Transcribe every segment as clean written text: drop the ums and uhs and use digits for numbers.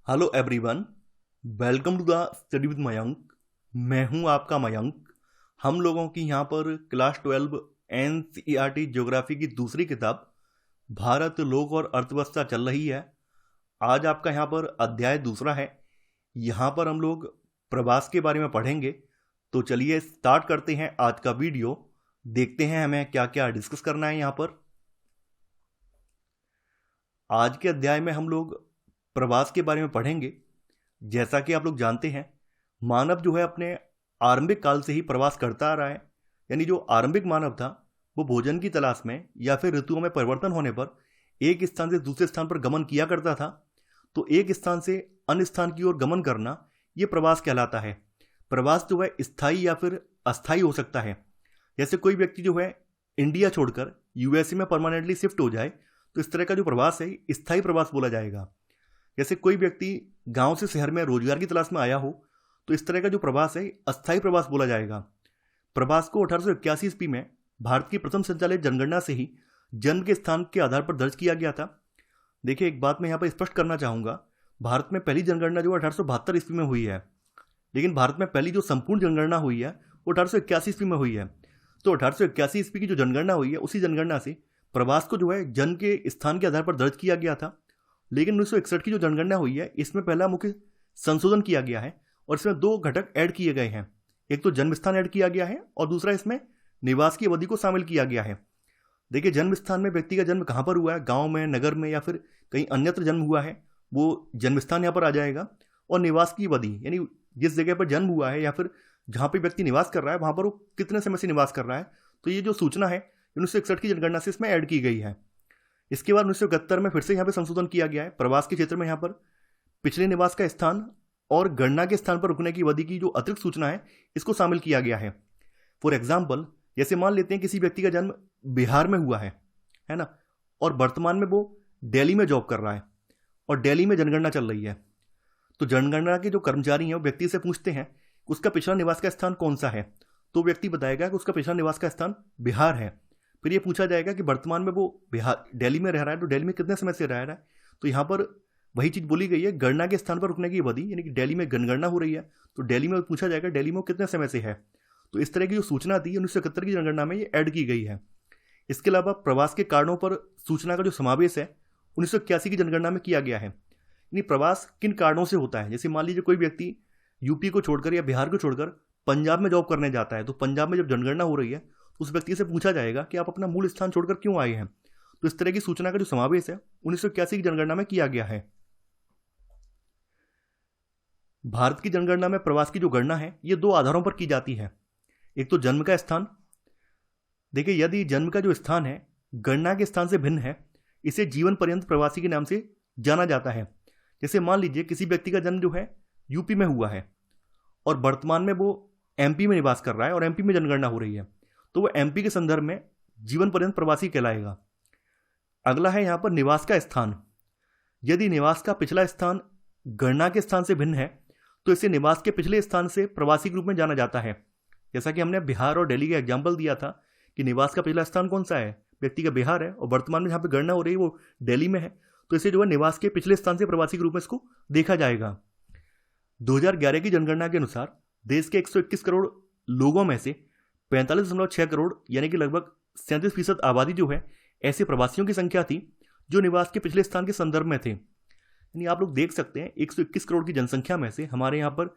Hello everyone, welcome to the study with Mayank. मैं हूं आपका मयंक। हम लोगों की यहां पर क्लास 12 एनसीईआरटी ज्योग्राफी की दूसरी किताब भारत लोक और अर्थव्यवस्था चल रही है। आज आपका यहां पर अध्याय दूसरा है। यहां पर हम लोग प्रवास के बारे में पढ़ेंगे। तो चलिए स्टार्ट करते हैं आज का वीडियो। देखते हैं हमें क्या क्या डिस्कस करना है यहां पर। आज के अध्याय में हम लोग प्रवास के बारे में पढ़ेंगे। जैसा कि आप लोग जानते हैं, मानव जो है अपने आरंभिक काल से ही प्रवास करता आ रहा है। यानी जो आरंभिक मानव था वो भोजन की तलाश में या फिर ऋतुओं में परिवर्तन होने पर एक स्थान से दूसरे स्थान पर गमन किया करता था। तो एक स्थान से अन्य स्थान की ओर गमन करना ये प्रवास कहलाता है। प्रवास जो है स्थायी या फिर अस्थायी हो सकता है। जैसे कोई व्यक्ति जो है इंडिया छोड़कर यूएसए में परमानेंटली शिफ्ट हो जाए तो इस तरह का जो प्रवास है स्थायी प्रवास बोला जाएगा। जैसे कोई व्यक्ति गांव से शहर में रोजगार की तलाश में आया हो तो इस तरह का जो प्रवास है अस्थायी प्रवास बोला जाएगा। प्रवास को 1881 ईस्वी में भारत की प्रथम संचालित जनगणना से ही जन्म के स्थान के आधार पर दर्ज किया गया था। देखिए, एक बात मैं यहाँ पर स्पष्ट करना चाहूँगा, भारत में पहली जनगणना जो 1872 ईस्वी में हुई है, लेकिन भारत में पहली जो संपूर्ण जनगणना हुई है वो 1881 ईस्वी में हुई है। तो 1881 ईस्वी की जो जनगणना हुई है उसी जनगणना से प्रवास को जो है जन्म के स्थान के आधार पर दर्ज किया गया था। लेकिन 1961 की जो जनगणना हुई है इसमें पहला मुख्य संशोधन किया गया है और इसमें दो घटक ऐड किए गए हैं। एक तो जन्म स्थान ऐड किया गया है और दूसरा इसमें निवास की अवधि को शामिल किया गया है। देखिए, जन्म स्थान में व्यक्ति का जन्म कहाँ पर हुआ है, गांव में, नगर में या फिर कहीं अन्यत्र जन्म हुआ है, वो जन्म स्थान यहाँ पर आ जाएगा। और निवास की अवधि यानी जिस जगह पर जन्म हुआ है या फिर जहाँ पर व्यक्ति निवास कर रहा है वहाँ पर वो कितने समय से निवास कर रहा है, तो ये जो सूचना है 1961 की जनगणना से इसमें ऐड की गई है। इसके बाद 1971 में फिर से यहाँ पे संशोधन किया गया है। प्रवास के क्षेत्र में यहाँ पर पिछले निवास का स्थान और गणना के स्थान पर रुकने की अवधि की जो अतिरिक्त सूचना है इसको शामिल किया गया है। फॉर एग्जाम्पल, जैसे मान लेते हैं किसी व्यक्ति का जन्म बिहार में हुआ है ना, और वर्तमान में वो दिल्ली में जॉब कर रहा है और दिल्ली में जनगणना चल रही है। तो जनगणना के जो कर्मचारी हैं वो व्यक्ति से पूछते हैं उसका पिछला निवास का स्थान कौन सा है, तो व्यक्ति बताएगा कि उसका पिछला निवास का स्थान बिहार है। फिर ये पूछा जाएगा कि वर्तमान में वो बिहार दिल्ली में रह रहा है, तो दिल्ली में कितने समय से रह रहा है, तो यहाँ पर वही चीज़ बोली गई है, गणना के स्थान पर रुकने की अवधि, यानी कि दिल्ली में जनगणना हो रही है तो दिल्ली में पूछा जाएगा दिल्ली में वो कितने समय से है। तो इस तरह की जो सूचना थी 1971 की जनगणना में ये ऐड की गई है। इसके अलावा प्रवास के कारणों पर सूचना का जो समावेश है 1981 की जनगणना में किया गया है। यानी प्रवास किन कारणों से होता है। जैसे मान लीजिए कोई व्यक्ति यूपी को छोड़कर या बिहार को छोड़कर पंजाब में जॉब करने जाता है, तो पंजाब में जब जनगणना हो रही है उस व्यक्ति से पूछा जाएगा कि आप अपना मूल स्थान छोड़कर क्यों आए हैं। तो इस तरह की सूचना का जो समावेश है 1981 की जनगणना में किया गया है। भारत की जनगणना में प्रवास की जो गणना है ये दो आधारों पर की जाती है। एक तो जन्म का स्थान। देखिए, यदि जन्म का जो स्थान है गणना के स्थान से भिन्न है, इसे जीवन पर्यंत प्रवासी के नाम से जाना जाता है। जैसे मान लीजिए किसी व्यक्ति का जन्म जो है यूपी में हुआ है और वर्तमान में वो एमपी में निवास कर रहा है और एमपी में जनगणना हो रही है, तो वह एमपी के संदर्भ में जीवन पर्यंत प्रवासी कहलाएगा। अगला है यहाँ पर निवास का स्थान। यदि निवास का पिछला स्थान गणना के स्थान से भिन्न है तो इसे निवास के पिछले स्थान से प्रवासी के रूप में जाना जाता है। जैसा कि हमने बिहार और दिल्ली का एग्जाम्पल दिया था कि निवास का पिछला स्थान कौन सा है, व्यक्ति का बिहार है और वर्तमान में जहाँ पर गणना हो रही है वो दिल्ली में है, तो इसे जो है निवास के पिछले स्थान से प्रवासी के रूप में इसको देखा जाएगा। 2011 की जनगणना के अनुसार देश के 121 करोड़ लोगों में से 45.6 करोड़ यानी कि लगभग 37% आबादी जो है ऐसे प्रवासियों की संख्या थी जो निवास के पिछले स्थान के संदर्भ में थे। यानी आप लोग देख सकते हैं 121 करोड़ की जनसंख्या में से हमारे यहाँ पर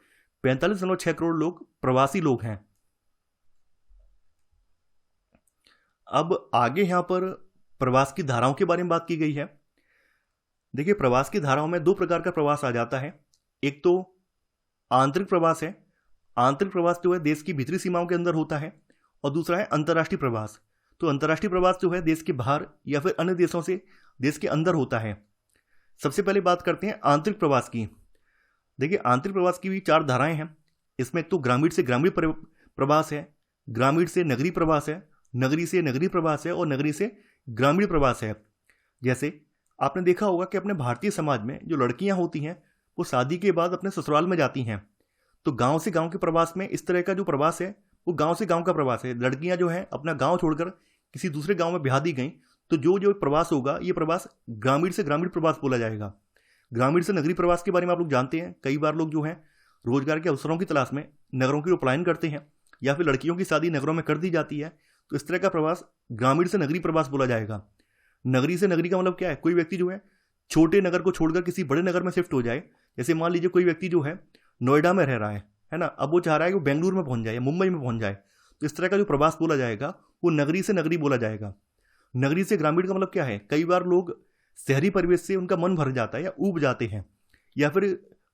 45.6 करोड़ लोग प्रवासी लोग हैं। अब आगे यहाँ पर प्रवास की धाराओं के बारे में बात की गई है। देखिए, प्रवास की धाराओं में दो प्रकार का प्रवास आ जाता है। एक तो आंतरिक प्रवास है। आंतरिक प्रवास जो है देश की भीतरी सीमाओं के अंदर होता है और दूसरा है अंतर्राष्ट्रीय प्रवास। तो अंतर्राष्ट्रीय प्रवास जो है देश के बाहर या फिर अन्य देशों से देश के अंदर होता है। सबसे पहले बात करते हैं आंतरिक प्रवास की। देखिए, आंतरिक प्रवास की भी चार धाराएं हैं। इसमें तो ग्रामीण से ग्रामीण प्रवास है, ग्रामीण से नगरीय प्रवास है, नगरी से नगरीय प्रवास है और नगरी से ग्रामीण प्रवास है। जैसे आपने देखा होगा कि अपने भारतीय समाज में जो लड़कियां होती हैं वो शादी के बाद अपने ससुराल में जाती हैं, तो गांव से गांव के प्रवास में इस तरह का जो प्रवास है वो गांव से गांव का प्रवास है। लड़कियां जो है अपना गांव छोड़कर किसी दूसरे गांव में ब्याह दी गई, तो जो जो प्रवास होगा ये प्रवास ग्रामीण से ग्रामीण प्रवास बोला जाएगा। ग्रामीण से नगरीय प्रवास के बारे में आप लोग जानते हैं, कई बार लोग जो हैं रोजगार के अवसरों की तलाश में नगरों की ओर पलायन करते हैं, या फिर लड़कियों की शादी नगरों में कर दी जाती है, तो इस तरह का प्रवास ग्रामीण से नगरीय प्रवास बोला जाएगा। नगरी से नगरी का मतलब क्या है, कोई व्यक्ति जो है छोटे नगर को छोड़कर किसी बड़े नगर में शिफ्ट हो जाए। जैसे मान लीजिए कोई व्यक्ति जो है नोएडा में रह रहा है ना, अब वो चाह रहा है कि वो बेंगलुरु में पहुंच जाए या मुंबई में पहुंच जाए, तो इस तरह का जो प्रवास बोला जाएगा वो नगरी से नगरी बोला जाएगा। नगरी से ग्रामीण का मतलब क्या है, कई बार लोग शहरी परिवेश से उनका मन भर जाता है या ऊब जाते हैं, या फिर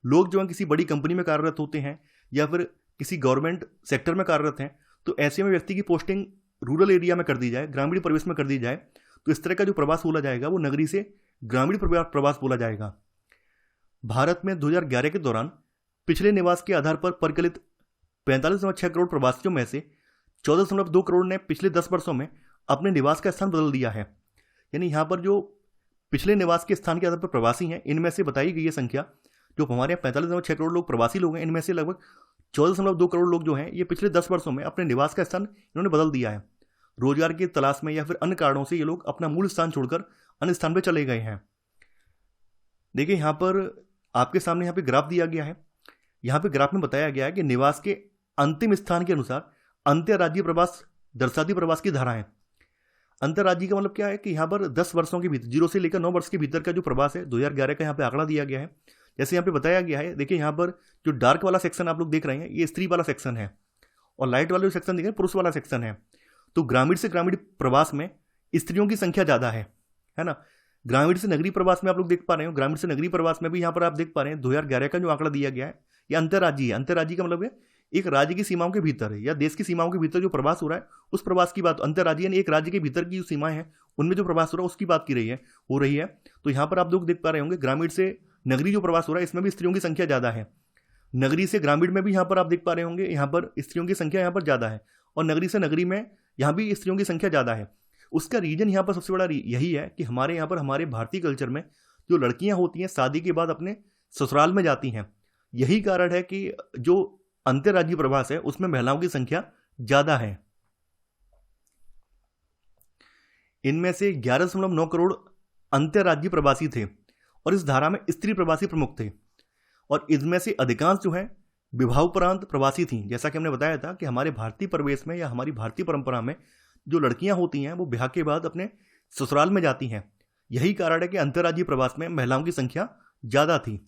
लोग जो है किसी बड़ी कंपनी में कार्यरत होते हैं या फिर किसी गवर्नमेंट सेक्टर में कार्यरत हैं, तो ऐसे में व्यक्ति की पोस्टिंग रूरल एरिया में कर दी जाए, ग्रामीण परिवेश में कर दी जाए, तो इस तरह का जो प्रवास बोला जाएगा वो नगरी से ग्रामीण प्रवास बोला जाएगा। भारत में 2011 के दौरान पिछले निवास के आधार पर परिकलित 45.6 करोड़ प्रवासियों में से 14.2 करोड़ ने पिछले 10 वर्षों में अपने निवास का स्थान बदल दिया है। यानी यहाँ पर जो पिछले निवास के स्थान के आधार पर प्रवासी हैं, इनमें से बताई गई है संख्या, जो हमारे यहाँ 45.6 करोड़ लोग प्रवासी लोग हैं, इनमें से लगभग 14.2 करोड़ लोग जो हैं ये पिछले 10 वर्षों में अपने निवास का स्थान इन्होंने बदल दिया है। रोजगार की तलाश में या फिर अन्य कारणों से ये लोग अपना मूल स्थान छोड़कर अन्य स्थान पर चले गए हैं। देखिए यहाँ पर आपके सामने यहाँ पे ग्राफ दिया गया है। यहाँ पे ग्राफ में बताया गया है कि निवास के अंतिम स्थान के अनुसार अंतर्राज्यीय प्रवास दर्शाती प्रवास की धाराएं। अंतर्राज्यीय का मतलब क्या है कि यहाँ पर 10 वर्षों के भीतर 0 से लेकर 9 वर्ष के भीतर का जो प्रवास है 2011 का यहाँ पे आंकड़ा दिया गया है। जैसे यहाँ पे बताया गया है, देखिए यहाँ पर जो डार्क वाला सेक्शन आप लोग देख रहे हैं ये स्त्री वाला सेक्शन है, और लाइट वाला जो सेक्शन देख रहे हैं पुरुष वाला सेक्शन है। तो ग्रामीण से ग्रामीण प्रवास में स्त्रियों की संख्या ज़्यादा है ना। ग्रामीण से नगरीय प्रवास में आप लोग देख पा रहे हो, ग्रामीण से नगरीय प्रवास में भी यहाँ पर आप देख पा रहे हैं 2011 का जो आंकड़ा दिया गया है ये अंतर्राज्यीय है। अंतर्राज्यीय का मतलब है एक राज्य की सीमाओं के भीतर है या देश की सीमाओं के भीतर जो प्रवास हो रहा है उस प्रवास की बात अंतर्राज्यीय, यानी एक राज्य के भीतर की जो सीमाएं हैं उनमें जो प्रवास हो रहा है उसकी बात हो रही है। तो यहाँ पर आप लोग देख पा रहे होंगे ग्रामीण से नगरी जो प्रवास हो रहा है इसमें भी स्त्रियों की संख्या ज़्यादा है। नगरी से ग्रामीण में भी यहाँ पर आप देख पा रहे होंगे यहाँ पर स्त्रियों की संख्या यहाँ पर ज़्यादा है, और नगरी से नगरी में यहाँ भी स्त्रियों की संख्या ज़्यादा है। उसका रीजन यहाँ पर सबसे बड़ा यही है कि हमारे यहाँ पर हमारे भारतीय कल्चर में जो लड़कियाँ होती हैं शादी के बाद अपने ससुराल में जाती हैं, यही कारण है कि जो अंतर्राज्यीय प्रवास है उसमें महिलाओं की संख्या ज़्यादा है। इनमें से 11.9 करोड़ अंतर्राज्यीय प्रवासी थे और इस धारा में स्त्री प्रवासी प्रमुख थे, और इनमें से अधिकांश जो है विवाहोपरांत प्रवासी थी। जैसा कि हमने बताया था कि हमारे भारतीय परिवेश में या हमारी भारतीय परंपरा में जो लड़कियां होती हैं वो ब्याह के बाद अपने ससुराल में जाती हैं। यही कारण है कि अंतर्राज्यीय प्रवास में महिलाओं की संख्या ज़्यादा थी।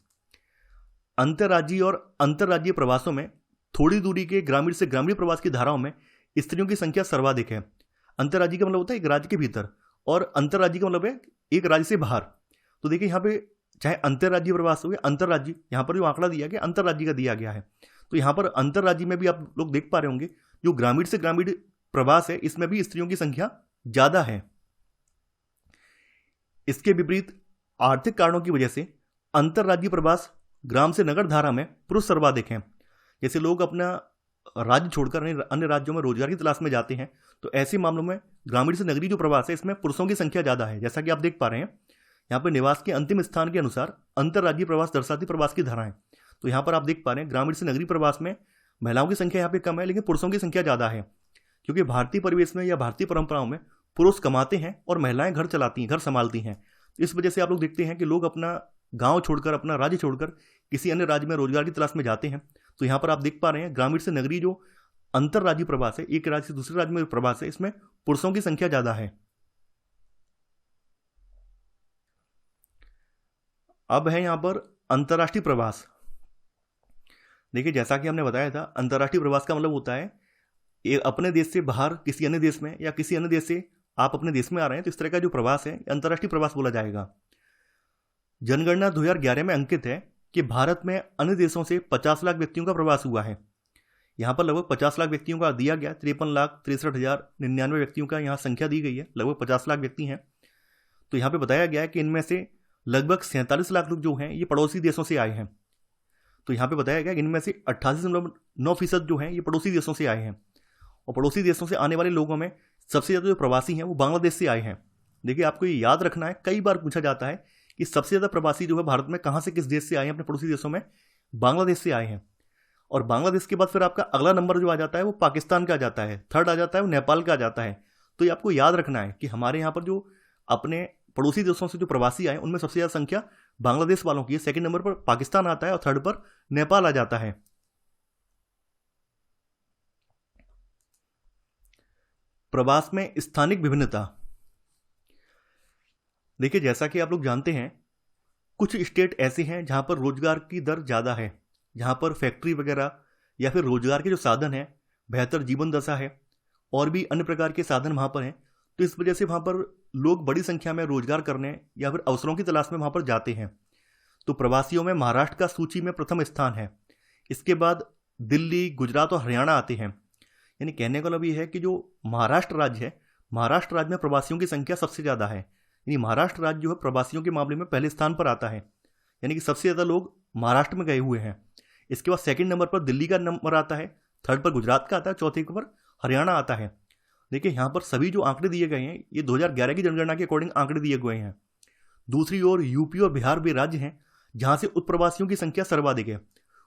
अंतर्राज्यीय और अंतर्राज्यीय प्रवासों में थोड़ी दूरी के ग्रामीण से ग्रामीण प्रवास की धाराओं में स्त्रियों की संख्या सर्वाधिक है। अंतर्राज्यीय का मतलब होता है एक राज्य के भीतर, और अंतर्राज्यीय का मतलब है एक राज्य से बाहर। तो देखिए यहाँ पे चाहे अंतर्राज्यीय प्रवास हो या अंतर्राज्यीय, यहाँ पर जो आंकड़ा दिया गया अंतर्राज्यीय का दिया गया है। तो यहाँ पर अंतर्राज्यीय में भी आप लोग देख पा रहे होंगे जो ग्रामीण से ग्रामीण प्रवास है इसमें भी स्त्रियों की संख्या ज़्यादा है। इसके विपरीत आर्थिक कारणों की वजह से अंतर्राज्यीय प्रवास ग्राम से नगर धारा में पुरुष सर्वाधिक हैं। जैसे लोग अपना राज्य छोड़कर अन्य राज्यों में रोजगार की तलाश में जाते हैं, तो ऐसे मामलों में ग्रामीण से नगरीय जो प्रवास है इसमें पुरुषों की संख्या ज़्यादा है। जैसा कि आप देख पा रहे हैं यहाँ पर निवास के अंतिम स्थान के अनुसार अंतर्राज्यीय प्रवास दर्शाती प्रवास की धाराएं। तो यहाँ पर आप देख पा रहे हैं ग्रामीण से नगरीय प्रवास में महिलाओं की संख्या यहाँ पे कम है, लेकिन पुरुषों की संख्या ज़्यादा है, क्योंकि भारतीय परिवेश में या भारतीय परंपराओं में पुरुष कमाते हैं और महिलाएं घर चलाती हैं, घर संभालती हैं। इस वजह से आप लोग देखते हैं कि लोग अपना गांव छोड़कर, अपना राज्य छोड़कर किसी अन्य राज्य में रोजगार की तलाश में जाते हैं। तो यहाँ पर आप देख पा रहे हैं ग्रामीण से नगरीय जो अंतर्राज्यीय प्रवास है, एक राज्य से दूसरे राज्य में प्रवास है, इसमें पुरुषों की संख्या ज़्यादा है। अब है यहाँ पर अंतर्राष्ट्रीय प्रवास। देखिए जैसा कि हमने बताया था अंतर्राष्ट्रीय प्रवास का मतलब होता है अपने देश से बाहर किसी अन्य देश में या किसी अन्य देश से आप अपने देश में आ रहे हैं, तो इस तरह का जो प्रवास है अंतर्राष्ट्रीय प्रवास बोला जाएगा। जनगणना 2011 में अंकित है कि भारत में अन्य देशों से 50 लाख व्यक्तियों का प्रवास हुआ है। यहाँ पर लगभग 50 लाख व्यक्तियों का दिया गया, 53,63,099 व्यक्तियों का यहाँ संख्या दी गई है, लगभग 50 लाख व्यक्ति हैं। तो यहाँ पे बताया गया है कि इनमें से लगभग 47 लाख लोग जो हैं ये पड़ोसी देशों से आए हैं। तो यहाँ पे बताया गया कि इनमें से 88.9% जो हैं ये पड़ोसी देशों से आए हैं, और पड़ोसी देशों से आने वाले लोगों में सबसे ज़्यादा जो प्रवासी हैं वो बांग्लादेश से आए हैं। देखिए आपको ये याद रखना है, कई बार पूछा जाता है कि सबसे ज़्यादा प्रवासी जो है भारत में कहाँ से, किस देश से आए हैं, अपने पड़ोसी देशों में बांग्लादेश से आए हैं। और बांग्लादेश के बाद फिर आपका अगला नंबर जो आ जाता है वो पाकिस्तान का आ जाता है, थर्ड आ जाता है वो नेपाल का आ जाता है। तो ये आपको याद रखना है कि हमारे यहाँ पर जो अपने पड़ोसी देशों से जो प्रवासी आए उनमें सबसे ज़्यादा संख्या बांग्लादेश वालों की है, सेकंड नंबर पर पाकिस्तान आता है और थर्ड पर नेपाल आ जाता है। प्रवास में स्थानिक विभिन्नता। देखिए, जैसा कि आप लोग जानते हैं, कुछ स्टेट ऐसे हैं जहां पर रोजगार की दर ज़्यादा है, जहां पर फैक्ट्री वगैरह या फिर रोजगार के जो साधन हैं, बेहतर जीवन दशा है और भी अन्य प्रकार के साधन वहां पर हैं। तो इस वजह से वहां पर लोग बड़ी संख्या में रोजगार करने या फिर अवसरों की तलाश में वहां पर जाते हैं। तो प्रवासियों में महाराष्ट्र का सूची में प्रथम स्थान है। इसके बाद दिल्ली, गुजरात और हरियाणा आते हैं। यानी कहने का मतलब ये है कि जो महाराष्ट्र राज्य है, महाराष्ट्र राज्य में प्रवासियों की संख्या सबसे ज़्यादा है। यानी महाराष्ट्र राज्य जो है प्रवासियों के मामले में पहले स्थान पर आता है, यानी कि सबसे ज़्यादा लोग महाराष्ट्र में गए हुए हैं। इसके बाद सेकंड नंबर पर दिल्ली का नंबर आता है, थर्ड पर गुजरात का आता है, चौथे पर हरियाणा आता है। देखिए, यहाँ पर सभी जो आंकड़े दिए गए हैं ये 2011 की जनगणना के अकॉर्डिंग आंकड़े दिए गए हैं। दूसरी ओर यूपी और बिहार वे राज्य हैं जहाँ से उत्प्रवासियों की संख्या सर्वाधिक है।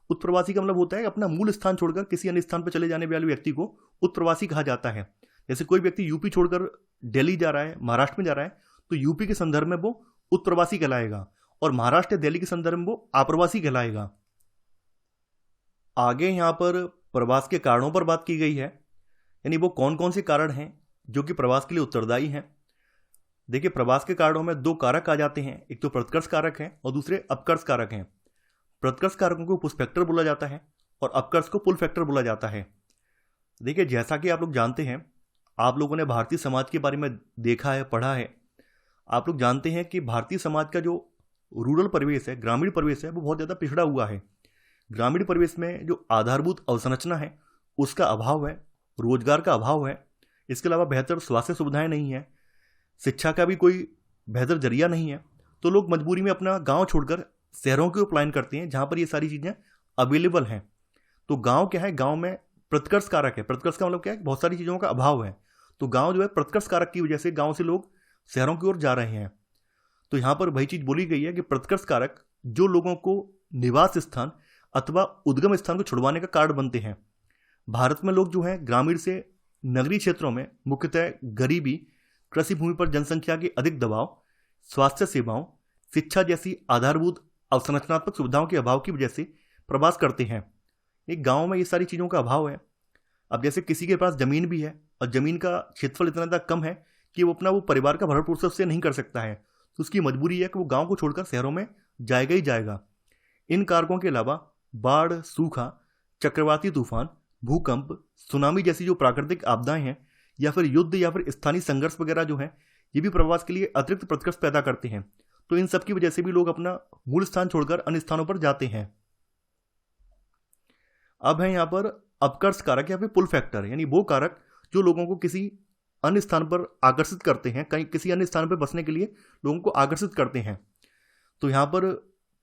उत्प्रवासी का मतलब होता है अपना मूल स्थान छोड़कर किसी अन्य स्थान पर चले जाने वाले व्यक्ति को उत्प्रवासी कहा जाता है। जैसे कोई व्यक्ति यूपी छोड़कर दिल्ली जा रहा है, महाराष्ट्र में जा रहा है, तो यूपी के संदर्भ में वो उत्प्रवासी कहलाएगा और महाराष्ट्र या दिल्ली के संदर्भ में वो आप्रवासी कहलाएगा। आगे यहाँ पर प्रवास के कारणों पर बात की गई है, यानी वो कौन कौन से कारण हैं जो कि प्रवास के लिए उत्तरदायी हैं। देखिए, प्रवास के कारणों में दो कारक आ जाते हैं, एक तो प्रतिकर्ष कारक है और दूसरे अपकर्ष कारक हैं। प्रतिकर्ष कारकों को पुश फैक्टर बोला जाता है और अपकर्ष को पुल फैक्टर बोला जाता है। देखिए, जैसा कि आप लोग जानते हैं, आप लोगों ने भारतीय समाज के बारे में देखा है, पढ़ा है। आप लोग जानते हैं कि भारतीय समाज का जो रूरल परिवेश है, ग्रामीण परिवेश है, वो बहुत ज़्यादा पिछड़ा हुआ है। ग्रामीण परिवेश में जो आधारभूत अवसंरचना है उसका अभाव है, रोजगार का अभाव है, इसके अलावा बेहतर स्वास्थ्य सुविधाएं नहीं है, शिक्षा का भी कोई बेहतर जरिया नहीं है। तो लोग मजबूरी में अपना गांव छोड़कर शहरों की ओर पलायन करते हैं जहां पर ये सारी चीज़ें अवेलेबल हैं। तो गांव क्या है, गांव में प्रतिकर्ष कारक है। प्रतिकर्ष का मतलब क्या है, बहुत सारी चीज़ों का अभाव है। तो गांव जो है प्रतिकर्ष कारक की वजह से गांव से लोग शहरों की ओर जा रहे हैं। तो यहाँ पर वही चीज़ बोली गई है कि प्रतिकर्ष कारक जो लोगों को निवास स्थान अथवा उद्गम स्थान को छुड़वाने का कारण बनते हैं। भारत में लोग जो हैं ग्रामीण से नगरीय क्षेत्रों में मुख्यतः गरीबी, कृषि भूमि पर जनसंख्या के अधिक दबाव, स्वास्थ्य सेवाओं, शिक्षा जैसी आधारभूत अवसंरचनात्मक सुविधाओं के अभाव की वजह से प्रवास करते हैं। एक गांव में ये सारी चीज़ों का अभाव है। अब जैसे किसी के पास ज़मीन भी है और ज़मीन का क्षेत्रफल इतना ज़्यादा कम है कि वो परिवार का भरण पोषण उससे नहीं कर सकता है, तो उसकी मजबूरी है कि वो गाँव को छोड़कर शहरों में जाएगा ही जाएगा। इन कारकों के अलावा बाढ़, सूखा, चक्रवाती तूफान, भूकंप, सुनामी जैसी जो प्राकृतिक आपदाएं हैं या फिर युद्ध या फिर स्थानीय संघर्ष वगैरह जो है, ये भी प्रवास के लिए अतिरिक्त प्रतिकर्ष पैदा करते हैं। तो इन सब की वजह से भी लोग अपना मूल स्थान छोड़कर अन्य स्थानों पर जाते हैं। अब है यहाँ पर अपकर्ष कारक या फिर पुल फैक्टर, यानी वो कारक जो लोगों को किसी अन्य स्थान पर आकर्षित करते हैं, कहीं किसी अन्य स्थान पर बसने के लिए लोगों को आकर्षित करते हैं। तो यहाँ पर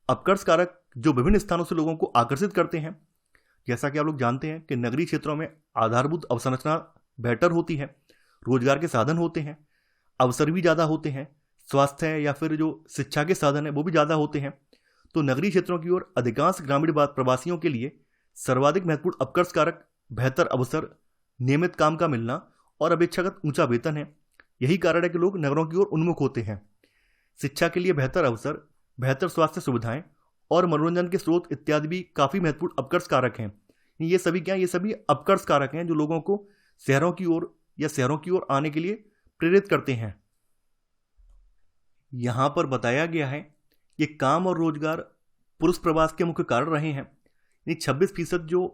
अपकर्ष कारक जो विभिन्न स्थानों से लोगों को आकर्षित करते हैं, जैसा कि आप लोग जानते हैं कि नगरीय क्षेत्रों में आधारभूत अवसंरचना बेहतर होती है, रोजगार के साधन होते हैं, अवसर भी ज़्यादा होते हैं, स्वास्थ्य या फिर जो शिक्षा के साधन है वो भी ज़्यादा होते हैं। तो नगरीय क्षेत्रों की ओर अधिकांश ग्रामीण प्रवासियों के लिए सर्वाधिक महत्वपूर्ण अपकर्ष कारक बेहतर अवसर, नियमित काम का मिलना और अपेक्षाकृत ऊंचा वेतन है। यही कारण है कि लोग नगरों की ओर उन्मुख होते हैं। शिक्षा के लिए बेहतर अवसर, बेहतर स्वास्थ्य सुविधाएं और मनोरंजन के स्रोत इत्यादि भी काफ़ी महत्वपूर्ण अपकर्ष कारक हैं। ये सभी क्या, ये सभी अपकर्ष कारक हैं जो लोगों को शहरों की ओर या शहरों की ओर आने के लिए प्रेरित करते हैं। यहाँ पर बताया गया है कि काम और रोजगार पुरुष प्रवास के मुख्य कारण रहे हैं। यानी 26% जो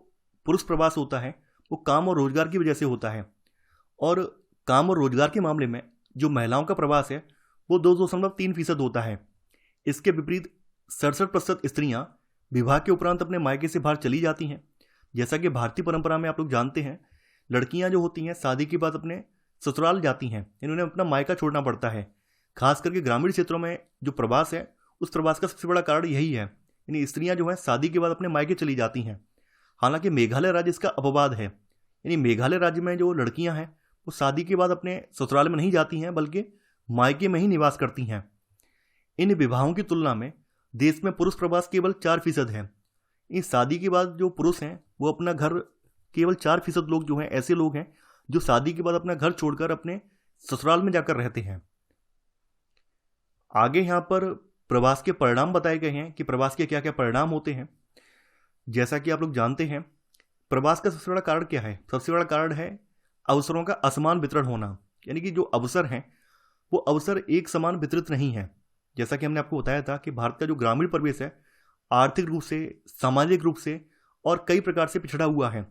पुरुष प्रवास होता है वो काम और रोजगार की वजह से होता है, और काम और रोजगार के मामले में जो महिलाओं का प्रवास है वो 2.3% होता है। इसके विपरीत 67% स्त्रियां विवाह के उपरांत अपने मायके से बाहर चली जाती हैं। जैसा कि भारतीय परंपरा में आप लोग जानते हैं, लड़कियां जो होती हैं शादी के बाद अपने ससुराल जाती हैं, इन्होंने अपना मायका छोड़ना पड़ता है। खास करके ग्रामीण क्षेत्रों में जो प्रवास है उस प्रवास का सबसे बड़ा कारण यही है, यानी स्त्रियां जो हैं शादी के बाद अपने मायके चली जाती हैं। हालांकि मेघालय राज्य इसका अपवाद है, यानी मेघालय राज्य में जो लड़कियां हैं वो शादी के बाद अपने ससुराल में नहीं जाती हैं बल्कि मायके में ही निवास करती हैं। इन विवाहों की तुलना में देश में पुरुष प्रवास केवल 4% है। इस शादी के बाद जो पुरुष हैं वो अपना घर, केवल 4% लोग जो हैं ऐसे लोग हैं जो शादी के बाद अपना घर छोड़कर अपने ससुराल में जाकर रहते हैं। आगे यहाँ पर प्रवास के परिणाम बताए गए हैं कि प्रवास के क्या क्या परिणाम होते हैं। जैसा कि आप लोग जानते हैं, प्रवास का सबसे बड़ा कारण क्या है? सबसे बड़ा कारण है अवसरों का असमान वितरण होना, यानी कि जो अवसर हैं वो अवसर एक समान वितरित नहीं है। जैसा कि हमने आपको बताया था कि भारत का जो ग्रामीण परिवेश है आर्थिक रूप से, सामाजिक रूप से और कई प्रकार से पिछड़ा हुआ है,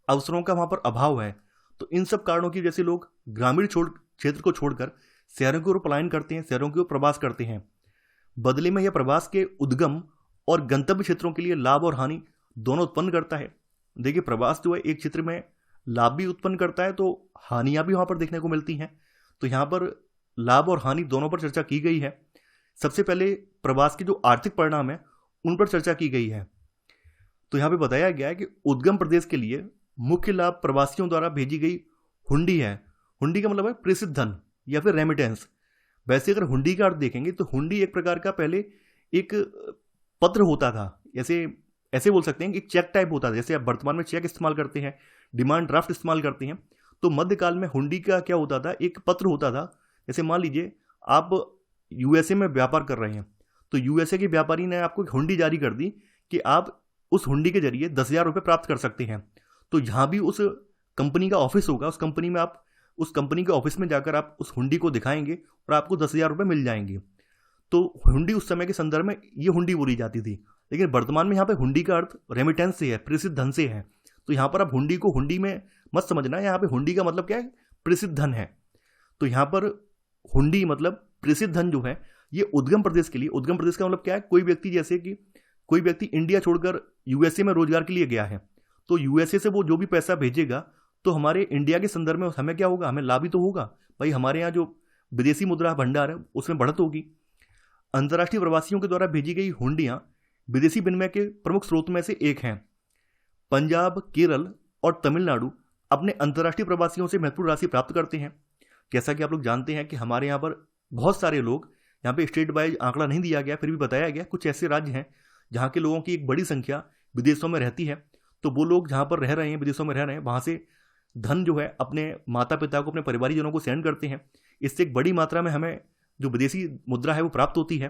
अवसरों का वहाँ पर अभाव है। तो इन सब कारणों की वजह से लोग ग्रामीण क्षेत्र को छोड़कर शहरों की ओर पलायन करते हैं, शहरों की ओर प्रवास करते हैं। बदले में यह प्रवास के उद्गम और गंतव्य क्षेत्रों के लिए लाभ और हानि दोनों उत्पन्न करता है। देखिए, प्रवास जो है एक क्षेत्र में लाभ भी उत्पन्न करता है तो हानियां भी वहां पर देखने को मिलती हैं। तो यहाँ पर लाभ और हानि दोनों पर चर्चा की गई है। सबसे पहले प्रवास के जो आर्थिक परिणाम है उन पर चर्चा की गई है। तो यहाँ पे बताया गया है कि उद्गम प्रदेश के लिए मुख्य लाभ प्रवासियों द्वारा भेजी गई हुंडी है। हुंडी का मतलब है प्रेषित धन या फिर रेमिटेंस। वैसे अगर हुंडी का अर्थ देखेंगे तो हुंडी एक प्रकार का पहले एक पत्र होता था, ऐसे बोल सकते हैं कि एक चेक टाइप होता था। जैसे आप वर्तमान में चेक इस्तेमाल करते हैं, डिमांड ड्राफ्ट इस्तेमाल करते हैं, तो मध्यकाल में हुंडी का क्या होता था, एक पत्र होता था। जैसे मान लीजिए आप यूएसए में व्यापार कर रहे हैं, तो यूएसए के व्यापारी ने आपको एक हुंडी जारी कर दी कि आप उस हुंडी के जरिए 10,000 रुपये प्राप्त कर सकते हैं। तो जहाँ भी उस कंपनी का ऑफिस होगा, उस कंपनी में आप उस कंपनी के ऑफिस में जाकर आप उस हुंडी को दिखाएंगे और आपको 10,000 रुपये मिल जाएंगे। तो हुंडी उस समय के संदर्भ में ये हुंडी बोली जाती थी। लेकिन वर्तमान में यहाँ पे हुंडी का अर्थ रेमिटेंस से है, प्रेषित धन से है। तो यहाँ पर आप हुंडी को हुंडी में मत समझना, यहाँ पे हुंडी का मतलब क्या है, प्रेषित धन है। तो यहाँ पर हुंडी मतलब प्रेषित धन जो है ये उद्गम प्रदेश के लिए, उद्गम प्रदेश का मतलब क्या है, कोई व्यक्ति जैसे कि कोई व्यक्ति इंडिया छोड़कर यूएसए में रोजगार के लिए गया है, तो यूएसए से वो जो भी पैसा भेजेगा तो हमारे इंडिया के संदर्भ में हमें क्या होगा, हमें लाभ ही तो होगा भाई। हमारे यहाँ जो विदेशी मुद्रा भंडार है उसमें बढ़त होगी। अंतर्राष्ट्रीय प्रवासियों के द्वारा भेजी गई हुंडियां विदेशी विनिमय के प्रमुख स्रोत में से एक हैं। पंजाब, केरल और तमिलनाडु अपने अंतर्राष्ट्रीय प्रवासियों से महत्वपूर्ण राशि प्राप्त करते हैं। जैसा कि आप लोग जानते हैं कि हमारे यहाँ पर बहुत सारे लोग, यहाँ पे स्टेट वाइज आंकड़ा नहीं दिया गया, फिर भी बताया गया कुछ ऐसे राज्य हैं जहाँ के लोगों की एक बड़ी संख्या विदेशों में रहती है। तो वो लोग जहाँ पर रह रहे हैं, विदेशों में रह रहे हैं, वहाँ से धन जो है अपने माता पिता को, अपने परिवारीजनों को सेंड करते हैं। इससे एक बड़ी मात्रा में हमें जो विदेशी मुद्रा है वो प्राप्त होती है।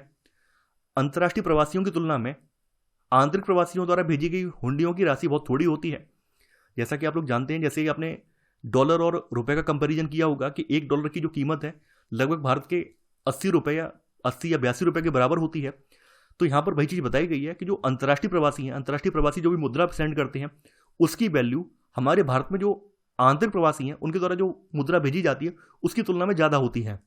अंतर्राष्ट्रीय प्रवासियों की तुलना में आंतरिक प्रवासियों द्वारा भेजी गई हुंडियों की राशि बहुत थोड़ी होती है। जैसा कि आप लोग जानते हैं, जैसे कि आपने डॉलर और रुपए का कंपैरिजन किया होगा कि $1 की जो कीमत है लगभग भारत के 80 रुपये या 80 या 82 रुपये के बराबर होती है। तो यहाँ पर वही चीज़ बताई गई है कि जो अंतर्राष्ट्रीय प्रवासी हैं, अंतर्राष्ट्रीय प्रवासी जो भी मुद्रा सेंड करते हैं उसकी वैल्यू हमारे भारत में जो आंतरिक प्रवासी हैं उनके द्वारा जो मुद्रा भेजी जाती है उसकी तुलना में ज़्यादा होती है।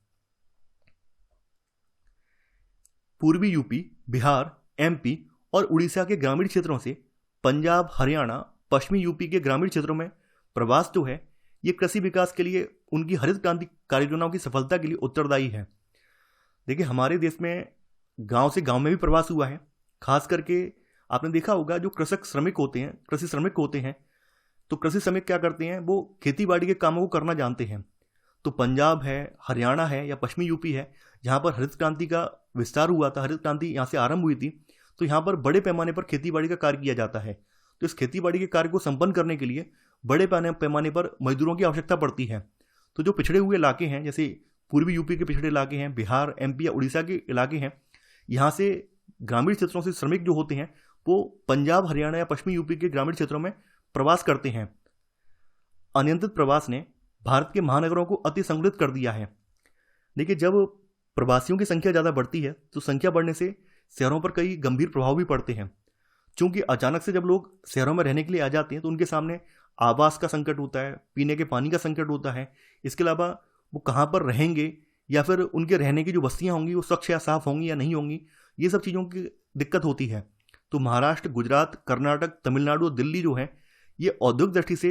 पूर्वी यूपी, बिहार, एमपी और उड़ीसा के ग्रामीण क्षेत्रों से पंजाब, हरियाणा, पश्चिमी यूपी के ग्रामीण क्षेत्रों में प्रवास जो है ये कृषि विकास के लिए, उनकी हरित क्रांति कार्ययोजनाओं की सफलता के लिए उत्तरदायी है। देखिए, हमारे देश में गांव से गांव में भी प्रवास हुआ है। खास करके आपने देखा होगा जो कृषक श्रमिक होते हैं, कृषि श्रमिक होते हैं, तो कृषि श्रमिक क्या करते हैं, वो खेती बाड़ी के कामों को करना जानते हैं। तो पंजाब है, हरियाणा है या पश्चिमी यूपी है, जहाँ पर हरित क्रांति का विस्तार हुआ था, हरित क्रांति यहाँ से आरंभ हुई थी, तो यहाँ पर बड़े पैमाने पर खेती बाड़ी का कार्य किया जाता है। तो इस खेती बाड़ी के कार्य को संपन्न करने के लिए बड़े पैमाने पर मजदूरों की आवश्यकता पड़ती है। तो जो पिछड़े हुए इलाके हैं, जैसे पूर्वी यूपी के पिछड़े इलाके हैं, बिहार, एमपी या उड़ीसा के इलाके हैं, यहाँ से ग्रामीण क्षेत्रों से श्रमिक जो होते हैं वो पंजाब, हरियाणा या पश्चिमी यूपी के ग्रामीण क्षेत्रों में प्रवास करते हैं। अनियंत्रित प्रवास ने भारत के महानगरों को अति संकुलित कर दिया है। देखिए, जब प्रवासियों की संख्या ज़्यादा बढ़ती है तो संख्या बढ़ने से शहरों पर कई गंभीर प्रभाव भी पड़ते हैं। क्योंकि अचानक से जब लोग शहरों में रहने के लिए आ जाते हैं तो उनके सामने आवास का संकट होता है, पीने के पानी का संकट होता है। इसके अलावा वो कहाँ पर रहेंगे या फिर उनके रहने की जो बस्तियाँ होंगी वो स्वच्छ या साफ होंगी या नहीं होंगी, ये सब चीज़ों की दिक्कत होती है। तो महाराष्ट्र, गुजरात, कर्नाटक, तमिलनाडु और दिल्ली जो है ये औद्योगिक दृष्टि से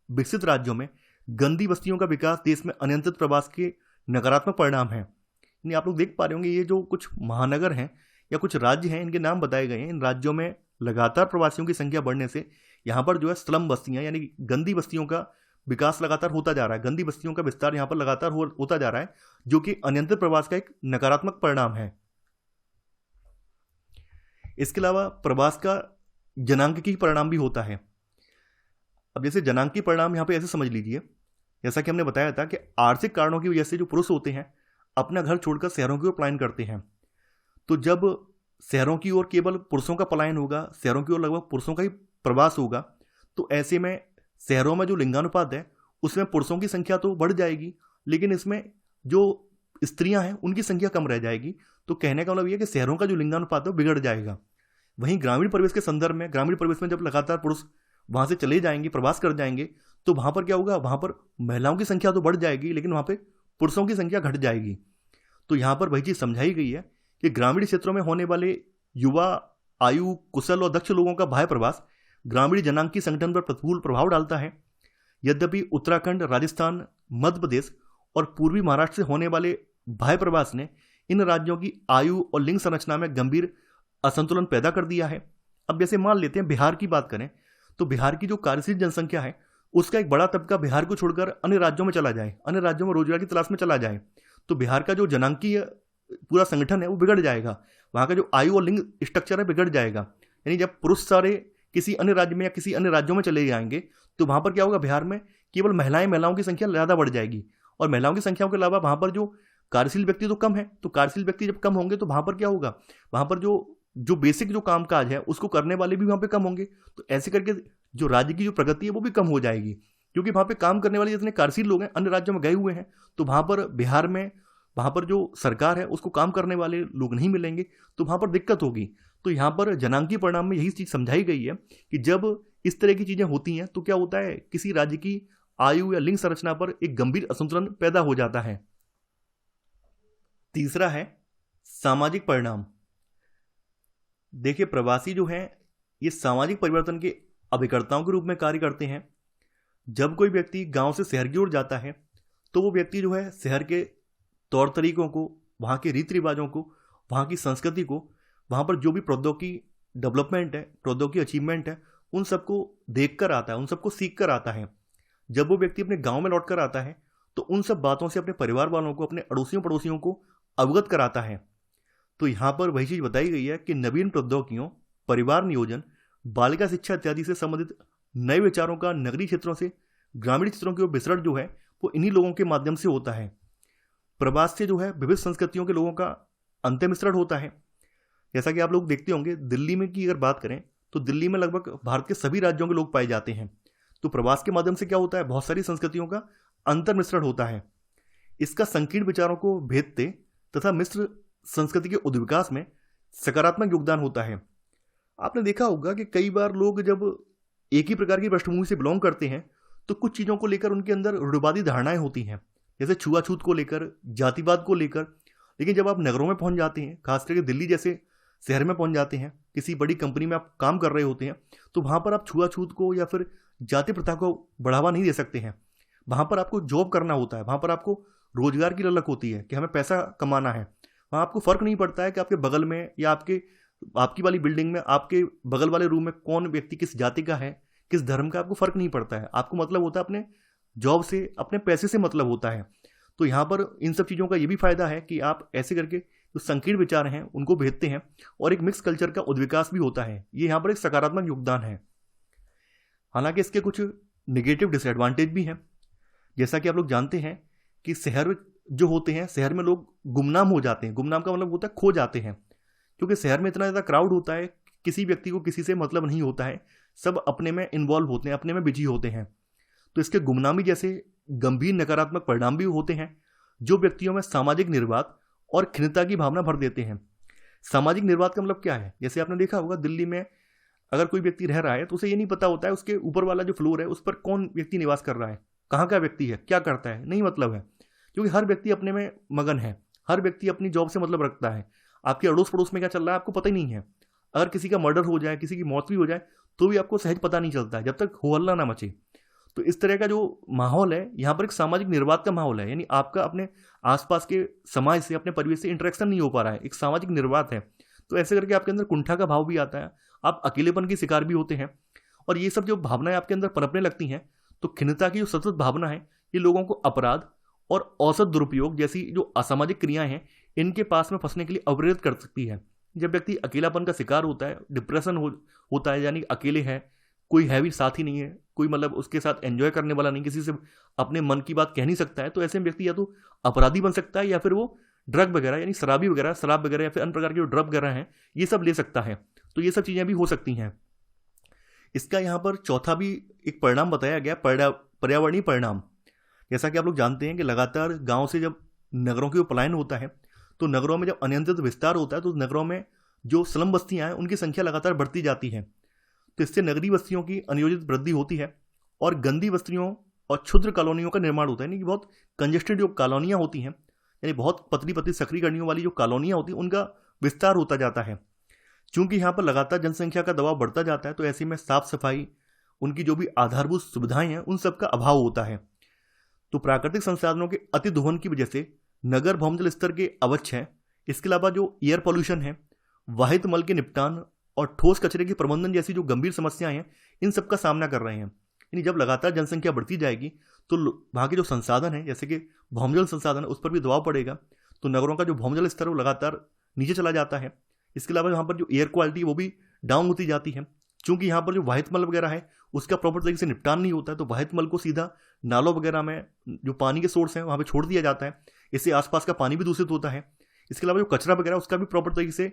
विकसित राज्यों में गंदी बस्तियों का विकास देश में अनियंत्रित प्रवास के नकारात्मक परिणाम है। यानी आप लोग देख पा रहे होंगे, ये जो कुछ महानगर हैं या कुछ राज्य हैं, इनके नाम बताए गए हैं। इन राज्यों में लगातार प्रवासियों की संख्या बढ़ने से यहाँ पर जो है स्लम बस्तियाँ यानी गंदी बस्तियों का विकास लगातार होता जा रहा है, गंदी बस्तियों का विस्तार यहाँ पर लगातार होता जा रहा है, जो कि अनियंत्रित प्रवास का एक नकारात्मक परिणाम है। इसके अलावा प्रवास का जनांकीय परिणाम भी होता है। अब जैसे जनांकीय परिणाम यहाँ पे ऐसे समझ लीजिए, जैसा कि हमने बताया था कि आर्थिक कारणों की वजह से जो पुरुष होते हैं अपना घर छोड़कर शहरों की ओर पलायन करते हैं। तो जब शहरों की ओर केवल पुरुषों का पलायन होगा, शहरों की ओर लगभग पुरुषों का ही प्रवास होगा, तो ऐसे में शहरों में जो लिंगानुपात है उसमें पुरुषों की संख्या तो बढ़ जाएगी, लेकिन इसमें जो स्त्रियां हैं उनकी संख्या कम रह जाएगी। तो कहने का मतलब ये है कि शहरों का जो लिंगानुपात है वो बिगड़ जाएगा। वहीं ग्रामीण परिवेश के संदर्भ में, ग्रामीण परिवेश में जब लगातार पुरुष वहां से चले जाएंगे, प्रवास कर जाएंगे, तो वहां पर क्या होगा, वहां पर महिलाओं की संख्या तो बढ़ जाएगी, लेकिन वहां पर पुरुषों की संख्या घट जाएगी। तो यहाँ पर वही चीज समझाई गई है कि ग्रामीण क्षेत्रों में होने वाले युवा, आयु, कुशल और दक्ष लोगों का बाह्य प्रवास ग्रामीण जनांग संगठन पर प्रतिकूल प्रभाव डालता है। यद्यपि उत्तराखंड, राजस्थान, मध्य प्रदेश और पूर्वी महाराष्ट्र से होने वाले बाह्य प्रवास ने इन राज्यों की आयु और लिंग संरचना में गंभीर असंतुलन पैदा कर दिया है। अब जैसे मान लेते हैं बिहार की बात करें, तो बिहार की जो कार्यशील जनसंख्या है उसका एक बड़ा तबका बिहार को छोड़कर अन्य राज्यों में चला जाए, अन्य राज्यों में रोजगार की तलाश में चला जाए, तो बिहार का जो जनांकीय पूरा संगठन है वो बिगड़ जाएगा, वहां का जो आयु और लिंग स्ट्रक्चर है बिगड़ जाएगा। यानी जब पुरुष सारे किसी अन्य राज्य में या किसी अन्य राज्यों में चले जाएंगे तो वहां पर क्या होगा, बिहार में केवल महिलाओं की संख्या ज्यादा बढ़ जाएगी, और महिलाओं की संख्या के अलावा वहां पर जो कार्यशील व्यक्ति तो कम है, तो कार्यशील व्यक्ति जब कम होंगे तो वहां पर क्या होगा, वहां पर जो बेसिक जो कामकाज है उसको करने वाले भी वहां पे कम होंगे। तो ऐसे करके जो राज्य की जो प्रगति है वो भी कम हो जाएगी, क्योंकि वहां पे काम करने वाले जितने कार्यशील लोग हैं अन्य राज्यों में गए हुए हैं, तो वहां पर बिहार में वहां पर जो सरकार है उसको काम करने वाले लोग नहीं मिलेंगे, तो वहां पर दिक्कत होगी। तो यहाँ पर जनांकीय परिणाम में यही चीज समझाई गई है कि जब इस तरह की चीजें होती हैं तो क्या होता है, किसी राज्य की आयु या लिंग संरचना पर एक गंभीर असंतुलन पैदा हो जाता है। तीसरा है सामाजिक परिणाम। देखिए, प्रवासी जो हैं ये सामाजिक परिवर्तन के अभिकर्ताओं के रूप में कार्य करते हैं। जब कोई व्यक्ति गांव से शहर की ओर जाता है तो वो व्यक्ति जो है शहर के तौर तरीकों को, वहाँ के रीति रिवाजों को, वहाँ की संस्कृति को, वहाँ पर जो भी प्रौद्योगिकी डेवलपमेंट है, प्रौद्योगिकी अचीवमेंट है, उन सबको देख कर आता है, उन सबको सीख कर आता है। जब वो व्यक्ति अपने गांव में लौट कर आता है तो उन सब बातों से अपने परिवार वालों को, अपने अड़ोसियों पड़ोसियों को अवगत कराता है। तो यहाँ पर वही चीज बताई गई है कि नवीन प्रौद्योगिकियों, परिवार नियोजन, बालिका शिक्षा इत्यादि से संबंधित नए विचारों का नगरीय क्षेत्रों से ग्रामीण क्षेत्रों की ओर विसरण जो है वो इन्हीं लोगों के माध्यम से होता है। प्रवास से जो है विविध संस्कृतियों के लोगों का अंतर्मिश्रण होता है। जैसा कि आप लोग देखते होंगे, दिल्ली में की अगर बात करें तो दिल्ली में लगभग भारत के सभी राज्यों के लोग पाए जाते हैं। तो प्रवास के माध्यम से क्या होता है, बहुत सारी संस्कृतियों का अंतर्मिश्रण होता है। इसका संकीर्ण विचारों को भेदते तथा मिश्र संस्कृति के उद्विकास में सकारात्मक योगदान होता है। आपने देखा होगा कि कई बार लोग जब एक ही प्रकार की पृष्ठभूमि से बिलोंग करते हैं तो कुछ चीज़ों को लेकर उनके अंदर रूढ़िवादी धारणाएं होती हैं, जैसे छुआछूत को लेकर, जातिवाद को लेकर। लेकिन जब आप नगरों में पहुंच जाते हैं, खास करके दिल्ली जैसे शहर में पहुंच जाते हैं, किसी बड़ी कंपनी में आप काम कर रहे होते हैं, तो वहां पर आप छुआछूत को या फिर जाति प्रथा को बढ़ावा नहीं दे सकते हैं। वहां पर आपको जॉब करना होता है, वहां पर आपको रोजगार की ललक होती है कि हमें पैसा कमाना है। वहां आपको फर्क नहीं पड़ता है कि आपके बगल में या आपकी वाली बिल्डिंग में आपके बगल वाले रूम में कौन व्यक्ति किस जाति का है, किस धर्म का, आपको फर्क नहीं पड़ता है। आपको मतलब होता है अपने जॉब से, अपने पैसे से मतलब होता है। तो यहाँ पर इन सब चीज़ों का ये भी फायदा है कि आप ऐसे करके जो संकीर्ण विचार हैं उनको भेदते हैं और एक मिक्स कल्चर का उद्विकास भी होता है। ये यहाँ पर एक सकारात्मक योगदान है। हालांकि इसके कुछ निगेटिव डिसएडवांटेज भी हैं। जैसा कि आप लोग जानते हैं कि शहर जो होते हैं, शहर में लोग गुमनाम हो जाते हैं। गुमनाम का मतलब होता है खो जाते हैं, क्योंकि शहर में इतना ज़्यादा क्राउड होता है, किसी व्यक्ति को किसी से मतलब नहीं होता है, सब अपने में इन्वॉल्व होते हैं, अपने में बिजी होते हैं। तो इसके गुमनामी जैसे गंभीर नकारात्मक परिणाम भी होते हैं जो व्यक्तियों में सामाजिक निर्वात और खिन्नता की भावना भर देते हैं। सामाजिक निर्वात का मतलब क्या है? जैसे आपने देखा होगा, दिल्ली में अगर कोई व्यक्ति रह रहा है तो उसे ये नहीं पता होता है उसके ऊपर वाला जो फ्लोर है उस पर कौन व्यक्ति निवास कर रहा है, कहाँ का व्यक्ति है, क्या करता है, नहीं मतलब है। क्योंकि हर व्यक्ति अपने में मगन है, हर व्यक्ति अपनी जॉब से मतलब रखता है। आपके अड़ोस पड़ोस में क्या चल रहा है आपको पता ही नहीं है। अगर किसी का मर्डर हो जाए, किसी की मौत भी हो जाए, तो भी आपको सहज पता नहीं चलता है जब तक हो हल्ला ना मचे। तो इस तरह का जो माहौल है, यहाँ पर एक सामाजिक निर्वात का माहौल है, यानी आपका अपने आसपास के समाज से, अपने परिवेश से इंटरेक्शन नहीं हो पा रहा है, एक सामाजिक निर्वात है। तो ऐसे करके आपके अंदर कुंठा का भाव भी आता है, आप अकेलेपन की शिकार भी होते हैं। और ये सब जो भावनाएं आपके अंदर पनपने लगती हैं, तो खिन्नता की जो सतत भावना है, ये लोगों को अपराध और औसत दुरुपयोग जैसी जो असामाजिक क्रियाएं हैं, इनके पास में फंसने के लिए अवरेत कर सकती है। जब व्यक्ति अकेलापन का शिकार होता है, डिप्रेशन होता है, यानी अकेले है, कोई है भी साथी नहीं है, कोई मतलब उसके साथ एंजॉय करने वाला नहीं, किसी से अपने मन की बात कह नहीं सकता है, तो ऐसे में व्यक्ति या तो अपराधी बन सकता है या फिर वो ड्रग वगैरह यानी शराब वगैरह या फिर अन्य प्रकार के जो ड्रग वगैरह हैं ये सब ले सकता है। तो ये सब चीज़ें भी हो सकती हैं। इसका यहाँ पर चौथा भी एक परिणाम बताया गया, पर्यावरणीय परिणाम। जैसा कि आप लोग जानते हैं कि लगातार गांव से जब नगरों की ओर पलायन होता है तो नगरों में जब अनियंत्रित विस्तार होता है तो नगरों में जो स्लम बस्तियां हैं उनकी संख्या लगातार बढ़ती जाती है। तो इससे नगरीय बस्तियों की अनियोजित वृद्धि होती है और गंदी बस्तियों और क्षुद्र कॉलोनियों का निर्माण होता है। यानी कि बहुत कंजेस्टेड जो कॉलोनियाँ होती हैं, यानी बहुत पतली पतली सक्रिय कड़ियों वाली जो कॉलोनियाँ होती हैं उनका विस्तार होता जाता है। चूंकि यहाँ पर लगातार जनसंख्या का दबाव बढ़ता जाता है तो ऐसे में साफ सफाई, उनकी जो भी आधारभूत सुविधाएं हैं उन सब का अभाव होता है। तो प्राकृतिक संसाधनों के अति दोहन की वजह से नगर भौमजल स्तर के अवच्छ हैं। इसके अलावा जो एयर पॉल्यूशन है, वाहित मल के निपटान और ठोस कचरे के प्रबंधन जैसी जो गंभीर समस्याएं हैं इन सब का सामना कर रहे हैं। यानी जब लगातार जनसंख्या बढ़ती जाएगी तो वहाँ के जो संसाधन हैं जैसे कि भौमजल संसाधन है उस पर भी दबाव पड़ेगा, तो नगरों का जो भौमजल स्तर है वो लगातार नीचे चला जाता है। इसके अलावा यहाँ पर जो एयर क्वालिटी है वो भी डाउन होती जाती है। चूंकि यहाँ पर जो वाहित मल वगैरह है उसका प्रॉपर तरीके से निपटान नहीं होता है तो वाहित मल को सीधा नालों वगैरह में जो पानी के सोर्स हैं वहाँ पे छोड़ दिया जाता है। इससे आसपास का पानी भी दूषित होता है। इसके अलावा जो कचरा वगैरह उसका भी प्रॉपर तरीके से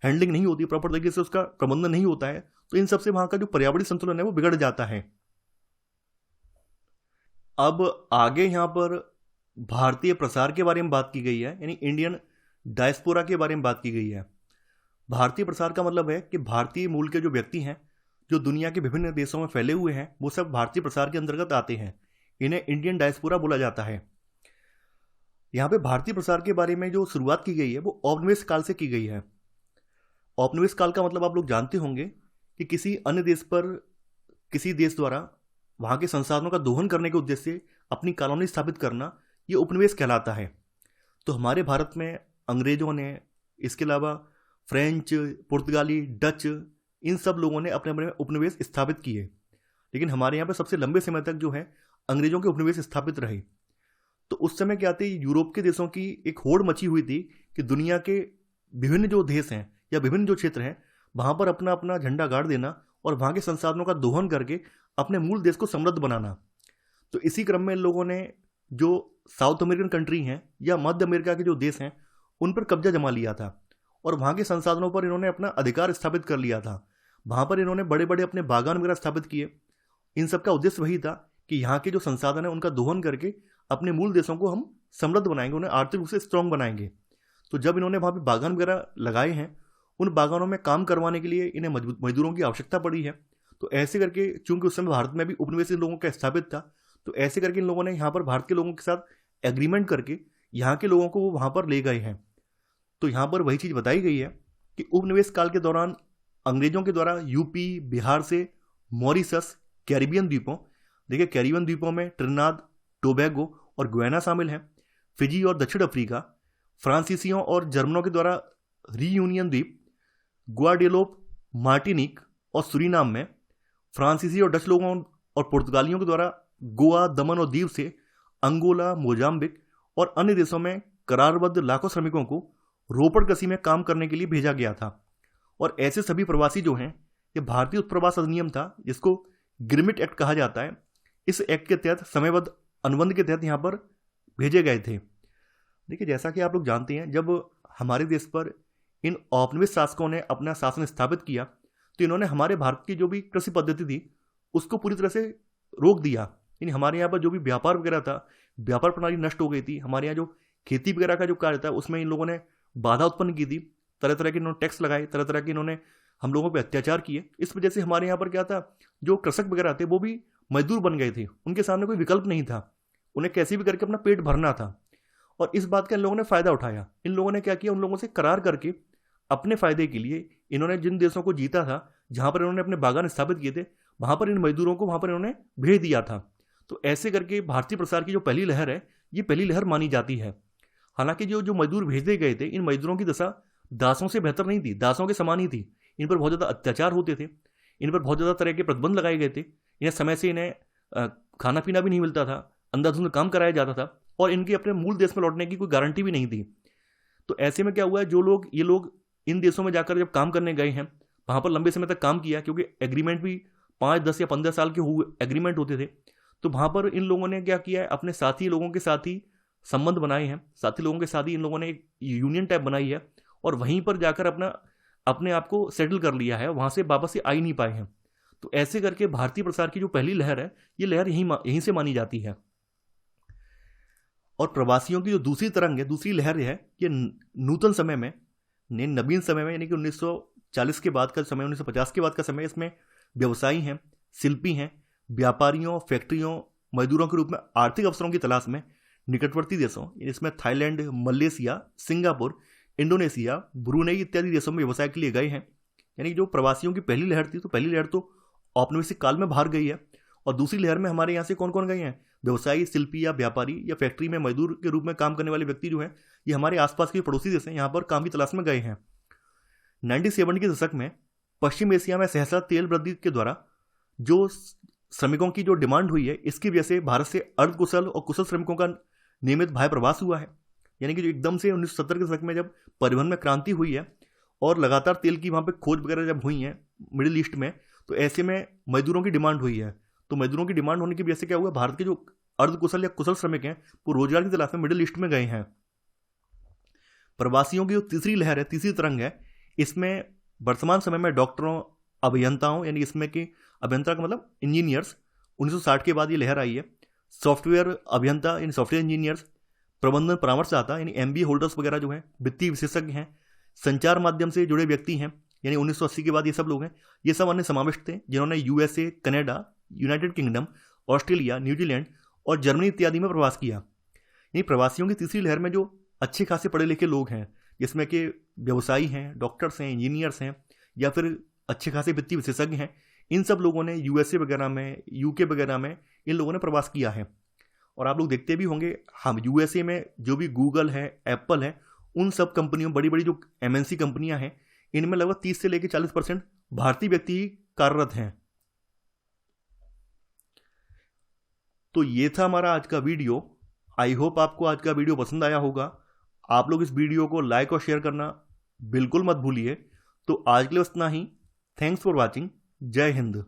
हैंडलिंग नहीं होती, प्रॉपर तरीके से उसका प्रबंधन नहीं होता है। तो इन सबसे वहाँ का जो पर्यावरणीय संतुलन है वो बिगड़ जाता है। अब आगे यहाँ पर भारतीय प्रसार के बारे में बात की गई है, यानी इंडियन डायस्पोरा के बारे में बात की गई है। भारतीय प्रसार का मतलब है कि भारतीय मूल के जो व्यक्ति हैं जो दुनिया के विभिन्न देशों में फैले हुए हैं वो सब भारतीय प्रसार के अंतर्गत आते हैं। इन्हें इंडियन डायस्पोरा बोला जाता है। यहाँ पे भारतीय प्रसार के बारे में जो शुरुआत की गई है वो औपनिवेश काल से की गई है। औपनिवेश काल का मतलब आप लोग जानते होंगे कि किसी अन्य देश पर किसी देश द्वारा वहाँ के संसाधनों का दोहन करने के उद्देश्य से अपनी कॉलोनी स्थापित करना, ये उपनिवेश कहलाता है। तो हमारे भारत में अंग्रेजों ने, इसके अलावा फ्रेंच, पुर्तगाली, डच, इन सब लोगों ने अपने अपने उपनिवेश स्थापित किए। लेकिन हमारे यहाँ पर सबसे लंबे समय तक जो है अंग्रेजों के उपनिवेश स्थापित रहे। तो उस समय क्या थे, यूरोप के देशों की एक होड़ मची हुई थी कि दुनिया के विभिन्न जो देश हैं या विभिन्न जो क्षेत्र हैं वहाँ पर अपना अपना झंडा गाड़ देना और वहाँ के संसाधनों का दोहन करके अपने मूल देश को समृद्ध बनाना। तो इसी क्रम में इन लोगों ने जो साउथ अमेरिकन कंट्री हैं या मध्य अमेरिका के जो देश हैं उन पर कब्जा जमा लिया था और वहाँ के संसाधनों पर इन्होंने अपना अधिकार स्थापित कर लिया था। वहाँ पर इन्होंने बड़े बड़े अपने बागान वगैरह स्थापित किए। इन सब का उद्देश्य वही था कि यहाँ के जो संसाधन है उनका दोहन करके अपने मूल देशों को हम समृद्ध बनाएंगे, उन्हें आर्थिक रूप से स्ट्रांग बनाएंगे। तो जब इन्होंने वहाँ पे बागान वगैरह लगाए हैं, उन बागानों में काम करवाने के लिए इन्हें मजदूरों की आवश्यकता पड़ी है। तो ऐसे करके, चूंकि उस समय भारत में भी उपनिवेश इन लोगों का स्थापित था, तो ऐसे करके इन लोगों ने यहाँ पर भारत के लोगों के साथ एग्रीमेंट करके यहाँ के लोगों को वो वहाँ पर ले गए हैं। तो यहाँ पर वही चीज़ बताई गई है कि उपनिवेश काल के दौरान अंग्रेजों के द्वारा यूपी, बिहार से मॉरिशस, कैरिबियन द्वीपों, देखिए कैरिबियन द्वीपों में ट्रिनिदाद, टोबैगो और गुयाना शामिल हैं, फिजी और दक्षिण अफ्रीका, फ्रांसीसियों और जर्मनों के द्वारा रीयूनियन द्वीप, ग्वाडेलोप, मार्टिनिक और सुरीनाम में, फ्रांसीसी और डच लोगों और पुर्तगालियों के द्वारा गोवा, दमन और दीव से अंगोला, मोजाम्बिक और अन्य देशों में करारबद्ध लाखों श्रमिकों को रोपड़ कृषि में काम करने के लिए भेजा गया था। और ऐसे सभी प्रवासी जो हैं, ये भारतीय उत्प्रवास अधिनियम था जिसको ग्रिमिट एक्ट कहा जाता है। इस एक्ट के तहत समयबद्ध अनुबंध के तहत यहाँ पर भेजे गए थे। देखिए, जैसा कि आप लोग जानते हैं, जब हमारे देश पर इन औपनिवेश शासकों ने अपना शासन स्थापित किया तो इन्होंने हमारे भारत की जो भी कृषि पद्धति थी उसको पूरी तरह से रोक दिया। यानी हमारे यहाँ पर जो भी व्यापार वगैरह था, व्यापार प्रणाली नष्ट हो गई थी। हमारे यहाँ जो खेती वगैरह का जो कार्य था उसमें इन लोगों ने बाधा उत्पन्न की थी, तरह तरह के इन्होंने टैक्स लगाए, तरह तरह के इन्होंने हम लोगों पर अत्याचार किए। इस वजह से हमारे यहाँ पर क्या था, जो कृषक वगैरह थे वो भी मजदूर बन गए थे, उनके सामने कोई विकल्प नहीं था, उन्हें कैसे भी करके अपना पेट भरना था। और इस बात का इन लोगों ने फ़ायदा उठाया। इन लोगों ने क्या किया, उन लोगों से करार करके अपने फ़ायदे के लिए इन्होंने जिन देशों को जीता था, जहाँ पर इन्होंने अपने बागान स्थापित किए थे, वहाँ पर इन मजदूरों को वहाँ पर इन्होंने भेज दिया था। तो ऐसे करके भारतीय प्रसार की जो पहली लहर है, ये पहली लहर मानी जाती है। हालांकि जो मजदूर भेजे गए थे, इन मजदूरों की दशा दासों से बेहतर नहीं थी, दासों के समान ही थी। इन पर बहुत ज़्यादा अत्याचार होते थे, इन पर बहुत ज़्यादा तरह के प्रतिबंध लगाए गए थे। इन्हें समय से इन्हें खाना पीना भी नहीं मिलता था, अंधाधुंध काम कराया जाता था और इनके अपने मूल देश में लौटने की कोई गारंटी भी नहीं थी। तो ऐसे में क्या हुआ है, ये लोग इन देशों में जाकर जब काम करने गए हैं, वहाँ पर लंबे समय तक काम किया, क्योंकि एग्रीमेंट भी 5, 10 या 15 साल के हुए एग्रीमेंट होते थे। तो वहाँ पर इन लोगों ने क्या किया है, अपने साथी लोगों के साथ ही संबंध बनाए हैं, साथी लोगों के साथ ही इन लोगों ने एक यूनियन टाइप बनाई है और वहीं पर जाकर अपने आप को सेटल कर लिया है, वहां से वापस से आ ही नहीं पाए हैं। तो ऐसे करके भारतीय प्रसार की जो पहली लहर है, ये लहर यहीं से मानी जाती है। और प्रवासियों की जो दूसरी तरंग है, दूसरी लहर है, ये नूतन समय में, नवीन समय में, यानी कि 1940 के बाद का समय, 1950 के बाद का समय, इसमें व्यवसायी हैं, शिल्पी हैं, व्यापारियों, फैक्ट्रियों, मजदूरों के रूप में आर्थिक अवसरों की तलाश में निकटवर्ती देशों, इसमें Thailand, Malaysia, Singapore, Indonesia, Brunei इत्यादि देशों में व्यवसाय के लिए गए हैं। यानी जो प्रवासियों की पहली लहर थी, तो पहली लहर तो औपनिवेशिक काल में बाहर गई है, और दूसरी लहर में हमारे यहाँ से कौन कौन गए हैं? व्यवसायी, शिल्पी या व्यापारी या फैक्ट्री में मजदूर के रूप में काम करने वाले व्यक्ति जो है, ये हमारे आसपास के पड़ोसी देश हैं, यहाँ पर काम की तलाश में गए हैं। 1970 के दशक में पश्चिम एशिया में सहसा तेल वृद्धि के द्वारा जो श्रमिकों की जो डिमांड हुई है, इसकी वजह से भारत से अर्धकुशल और कुशल श्रमिकों का नियमित बाह्य प्रवास हुआ है। यानी कि जो एकदम से 1970 के दशक में जब परिवहन में क्रांति हुई है और लगातार तेल की वहाँ पे खोज वगैरह जब हुई है मिडिल ईस्ट में, तो ऐसे में मजदूरों की डिमांड हुई है। तो मजदूरों की डिमांड होने की वजह से क्या हुआ, भारत के जो अर्धकुशल या कुशल श्रमिक हैं, वो रोजगार की तलाश में मिडिल ईस्ट में गए हैं। प्रवासियों की जो तीसरी लहर है, तीसरी तरंग है, इसमें वर्तमान समय में डॉक्टरों, अभियंताओं, यानी इसमें कि अभियंता का मतलब इंजीनियर्स, 1960 के बाद ये लहर आई है। सॉफ्टवेयर अभियंता यानी सॉफ्टवेयर इंजीनियर्स, प्रबंधन परामर्शदाता यानी MBA होल्डर्स वगैरह जो हैं, वित्तीय विशेषज्ञ हैं, संचार माध्यम से जुड़े व्यक्ति हैं, यानी 1980 के बाद ये सब लोग हैं। ये सब अन्य समाविष्ट थे जिन्होंने USA, Canada, United kingdom, Australia, New Zealand और जर्मनी इत्यादि में प्रवास किया। यानी प्रवासियों की तीसरी लहर में जो अच्छे खासे पढ़े लिखे लोग हैं, जिसमें कि व्यवसायी हैं, डॉक्टर्स हैं, इंजीनियर्स हैं, या फिर अच्छे खासे वित्तीय विशेषज्ञ हैं, इन सब लोगों ने USA वगैरह में, UK वगैरह में इन लोगों ने प्रवास किया है। और आप लोग देखते भी होंगे, हम USA में जो भी गूगल है, एप्पल है, उन सब कंपनियों, बड़ी बड़ी जो MNC कंपनियां हैं, इनमें लगभग 30 से लेकर 40% भारतीय व्यक्ति ही कार्यरत हैं। तो ये था हमारा आज का वीडियो। आई होप आपको आज का वीडियो पसंद आया होगा। आप लोग इस वीडियो को लाइक और शेयर करना बिल्कुल मत भूलिए। तो आज के लिए इतना ही। Thanks for watching. जय हिंद।